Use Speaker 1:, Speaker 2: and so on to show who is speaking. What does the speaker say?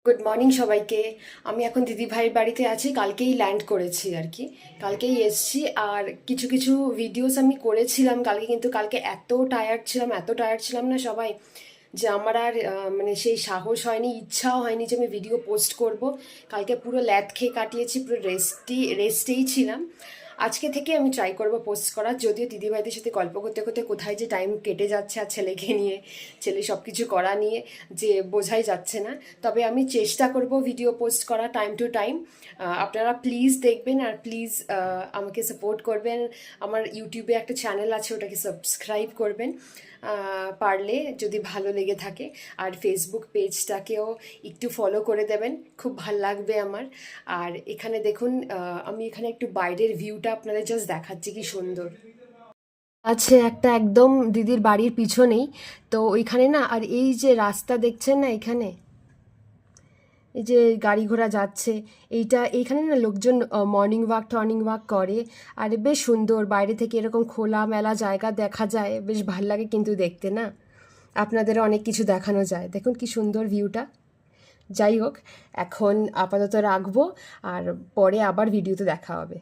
Speaker 1: Good morning সবাইকে। আমি এখন দিদিভাইয়ের বাড়িতে আছি, কালকেই ল্যান্ড করেছি আর কি, কালকেই এসছি। আর কিছু কিছু ভিডিওস আমি করেছিলাম কালকে, কিন্তু কালকে এত টায়ার্ড ছিলাম না সবাই, যে আমার আর মানে সেই সাহস হয়নি, ইচ্ছাও হয়নি যে আমি ভিডিও পোস্ট করব। কালকে পুরো ল্যাদ খেয়ে কাটিয়েছি, পুরো রেস্টেই ছিলাম। আজকে থেকে আমি ট্রাই করব পোস্ট করার, যদিও দিদিভাইদের সাথে গল্প করতে করতে কোথায় যে টাইম কেটে যাচ্ছে, আর ছেলেকে নিয়ে, ছেলে সব কিছু করা নিয়ে, যে বোঝাই যাচ্ছে না। তবে আমি চেষ্টা করব ভিডিও পোস্ট করা টাইম টু টাইম। আপনারা প্লিজ দেখবেন, আর প্লিজ আমাকে সাপোর্ট করবেন। আমার ইউটিউবে একটা চ্যানেল আছে, ওটাকে সাবস্ক্রাইব করবেন পারলে, যদি ভালো লেগে থাকে। আর ফেসবুক পেজটাকেও একটু ফলো করে দেবেন, খুব ভাল লাগবে আমার। আর এখানে দেখুন, আমি এখানে একটু বাইরের ভিউটা আপনাদের জাস্ট দেখাচ্ছি, কি সুন্দর আছে একটা, একদম দিদির বাড়ির পিছনেই। তো ওইখানে না, আর এই যে রাস্তা দেখছেন না এখানে, এই যে গাড়ি ঘোড়া যাচ্ছে, এইখানে না লোকজন মর্নিং ওয়াক করে। আর বেশ সুন্দর, বাইরে থেকে এরকম খোলা মেলা জায়গা দেখা যায়, বেশ ভাল লাগে কিন্তু দেখতে না। আপনাদেরও অনেক কিছু দেখানো যায়, দেখুন কি সুন্দর ভিউটা। যাই হোক, এখন আপাতত রাখবো, আর পরে আবার ভিডিওতে দেখা হবে।